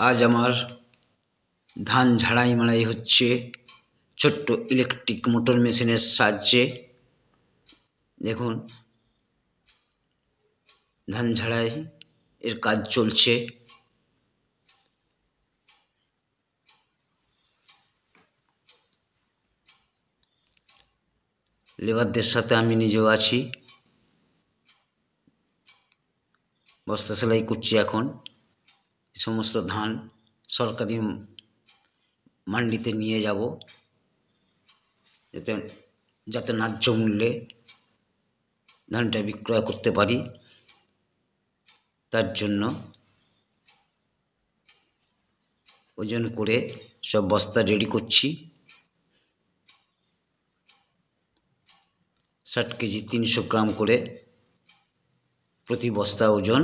আজ আমার ধান ঝাড়াই মাড়াই হচ্ছে ছোট্ট ইলেকট্রিক মোটর মেশিনের সাহায্যে। দেখুন ধান ঝাড়াই এর কাজ চলছে। লেবারদের সাথে আমি নিজেও আছি, বস্তা সেলাই করছি। এখন সমস্ত ধান সরকারি মান্ডিতে নিয়ে যাব, যাতে ন্যায্য মূল্যে ধানটা বিক্রয় করতে পারি। তার জন্য ওজন করে সব বস্তা রেডি করছি। 60 কেজি 300 গ্রাম করে প্রতি বস্তা ওজন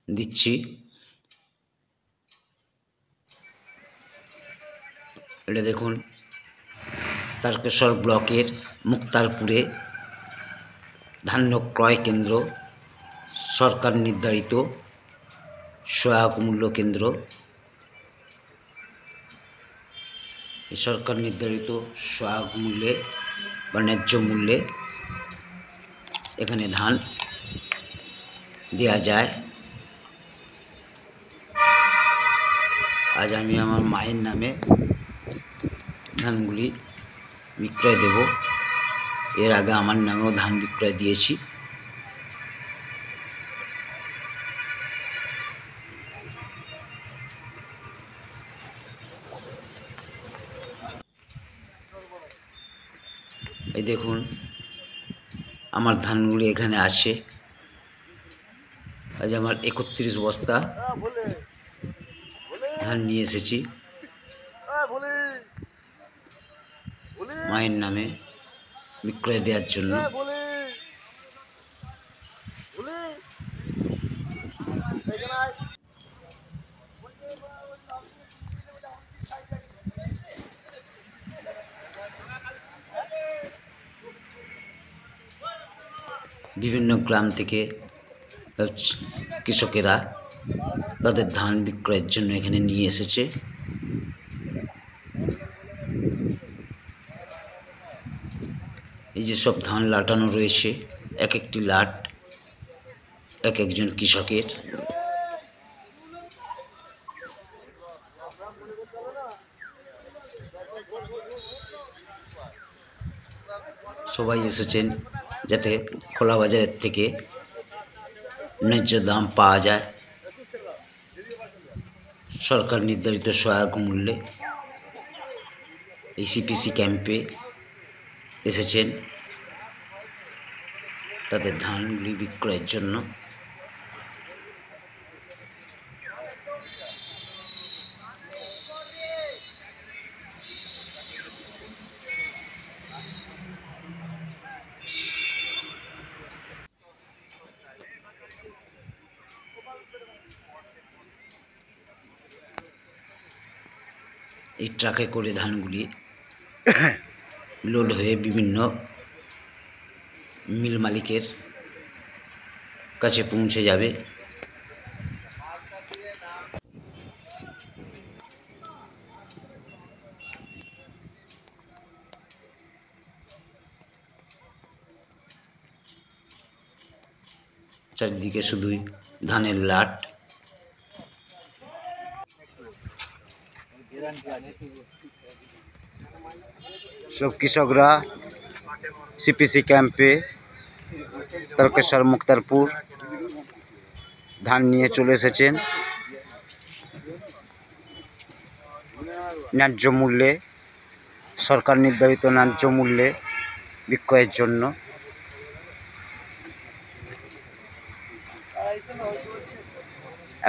দিচ্ছি। এটা দেখুন তারকেশ্বর ব্লকের মুক্তারপুরে ধান্য ক্রয় কেন্দ্র, সরকার নির্ধারিত সহায়ক মূল্য কেন্দ্র। এই সরকার নির্ধারিত সহায়ক মূল্যে বা ন্যায্য মূল্যে এখানে ধান দেওয়া যায়। আজ আমি আমার মায়ের নামে ধানগুলি বিক্রয় দেব। এর আগে আমার নামেও ধান বিক্রয় দিয়েছি। এই দেখুন আমার ধানগুলি এখানে আছে। আজ আমার 31 বস্তা ধান নিয়ে এসেছি মায়ের নামে বিক্রয় দেওয়ার জন্য। বিভিন্ন গ্রাম থেকে কৃষকেরা তাদের ধান বিক্রয়ের জন্য এখানে নিয়ে এসেছে। এই যে সব ধান লাটানো রয়েছে, এক একটি লাট এক একজন কৃষকের। সবাই এসেছেন যাতে খোলা বাজারের থেকে ন্যায্য দাম পাওয়া যায় সরকার নির্ধারিত সহায়ক মূল্যে। এই সিপিসি ক্যাম্পে এসেছেন তাদের ধানগুলি বিক্রয়ের জন্য। এই ট্রাকে করে ধানগুলি লোড হয়ে বিভিন্ন মিল মালিকের কাছে পৌঁছে যাবে। চারিদিকে শুধুই ধানের লাট। সব কৃষকরা সিপিসি ক্যাম্পে তারকেশ্বর মুক্তারপুর ধান নিয়ে চলে এসেছেন ন্যায্য মূল্যে, সরকার নির্ধারিত ন্যায্য মূল্যে বিক্রয়ের জন্য।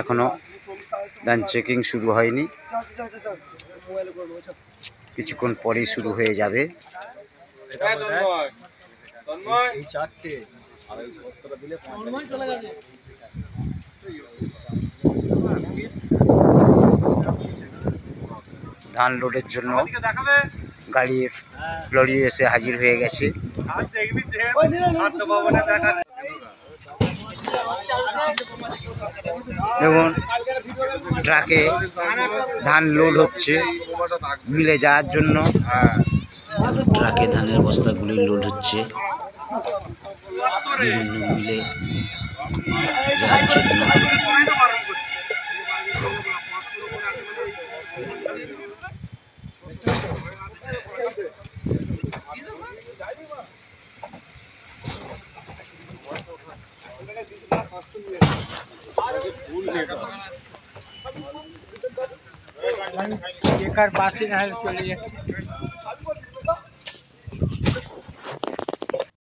এখনো ধান চেকিং শুরু হয়নি, কিছুক্ষণ পরেই শুরু হয়ে যাবে। ধান লোডের জন্য গাড়ির লরি এসে হাজির হয়ে গেছে। এবং ট্রাকে ধান লোড হচ্ছে মিলে যাওয়ার জন্য। ট্রাকে ধানের বস্তাগুলি লোড হচ্ছে বিভিন্ন মিলে যাওয়ার জন্য। एकर पास ही चलिए।